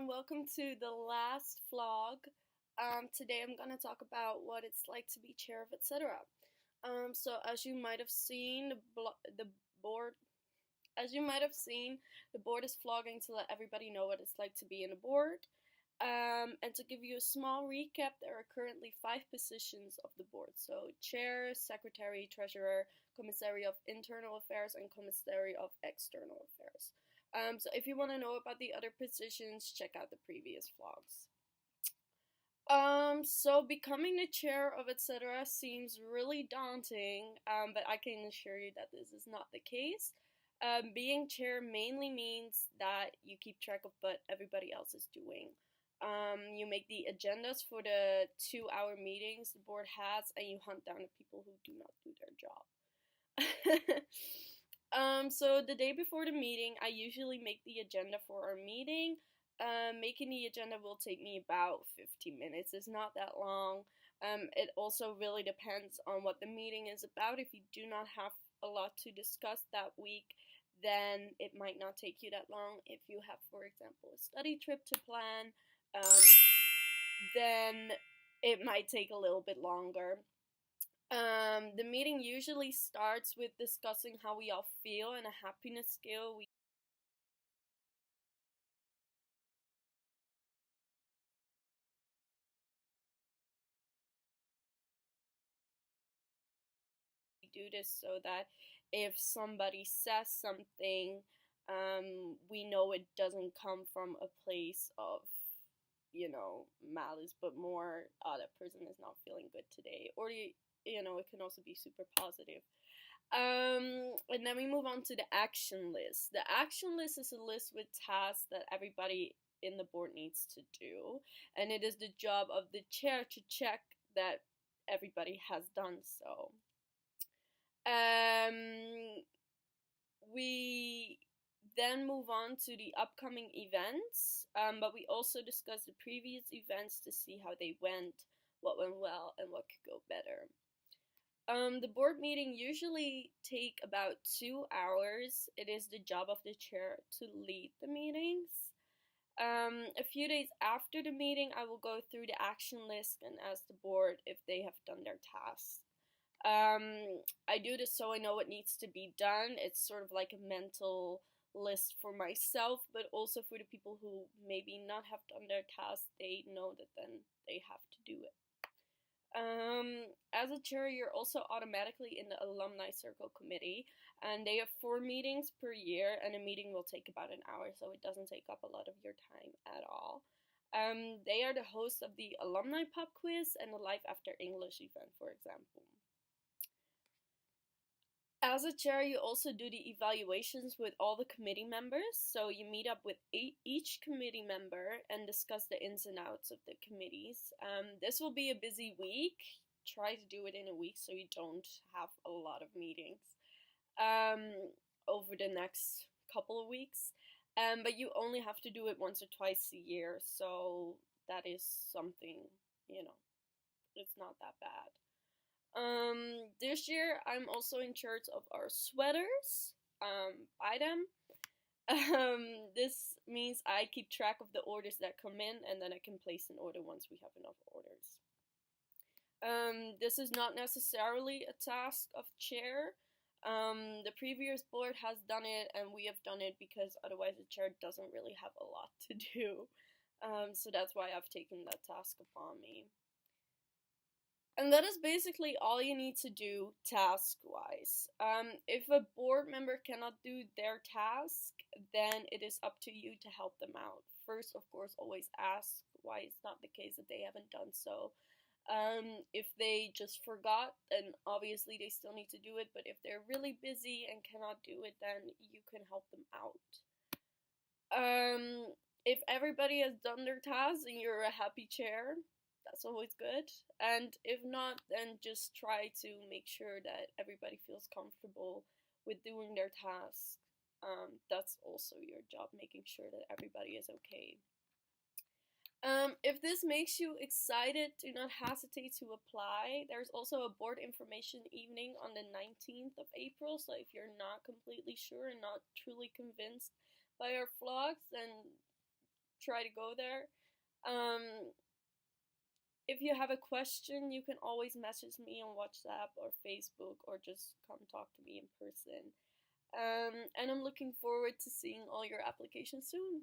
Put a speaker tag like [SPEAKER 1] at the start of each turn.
[SPEAKER 1] and welcome to the last vlog. Today I'm gonna talk about what it's like to be chair of etc. So as you might have seen, the board, as you might have seen, the board is vlogging to let everybody know what it's like to be in a board. And to give you a small recap, there are currently 5 positions of the board. So chair, secretary, treasurer, commissary of internal affairs, and commissary of external affairs. So if you want to know about the other positions, check out the previous vlogs. So becoming the chair of etc. seems really daunting, but I can assure you that this is not the case. Being chair mainly means that you keep track of what everybody else is doing. You make the agendas for the 2-hour meetings the board has, and you hunt down the people who do not do their job. So the day before the meeting, I usually make the agenda for our meeting. Making the agenda will take me about 15 minutes. It's not that long. It also really depends on what the meeting is about. If you do not have a lot to discuss that week, then it might not take you that long. If you have, for example, a study trip to plan, then it might take a little bit longer. The meeting usually starts with discussing how we all feel and a happiness scale we do this so that if somebody says something, we know it doesn't come from a place of, malice, but more, that person is not feeling good today. Or, it can also be super positive. And then we move on to the action list. The action list is a list with tasks that everybody in the board needs to do, and it is the job of the chair to check that everybody has done so. We then move on to the upcoming events, but we also discuss the previous events to see how they went, what went well, and what could go better. The board meeting usually take about 2 hours. It is the job of the chair to lead the meetings. A few days after the meeting, I will go through the action list and ask the board if they have done their tasks. I do this so I know what needs to be done. It's sort of like a mental list for myself, but also for the people who maybe not have done their tasks, they know that then they have to do it. As a chair, you're also automatically in the alumni circle committee, and they have 4 meetings per year, and a meeting will take about an hour, so it doesn't take up a lot of your time at all. They are the hosts of the alumni pub quiz and the live after English event, for example. As a chair, you also do the evaluations with all the committee members. So you meet up with each committee member and discuss the ins and outs of the committees. This will be a busy week. Try to do it in a week so you don't have a lot of meetings over the next couple of weeks. But you only have to do it once or twice a year. So that is something, it's not that bad. This year I'm also in charge of our sweaters. Buy them. This means I keep track of the orders that come in, and then I can place an order once we have enough orders. This is not necessarily a task of chair. The previous board has done it, and we have done it because otherwise the chair doesn't really have a lot to do. So that's why I've taken that task upon me. And that is basically all you need to do task-wise. If a board member cannot do their task, then it is up to you to help them out. First, of course, always ask why it's not the case that they haven't done so. If they just forgot, then obviously they still need to do it, but if they're really busy and cannot do it, then you can help them out. If everybody has done their tasks and you're a happy chair, that's always good. And if not, then just try to make sure that everybody feels comfortable with doing their tasks. That's also your job, making sure that everybody is okay. If this makes you excited, do not hesitate to apply. There's also a board information evening on the 19th of April, so if you're not completely sure and not truly convinced by our vlogs, then try to go there. If you have a question, you can always message me on WhatsApp or Facebook, or just come talk to me in person. And I'm looking forward to seeing all your applications soon.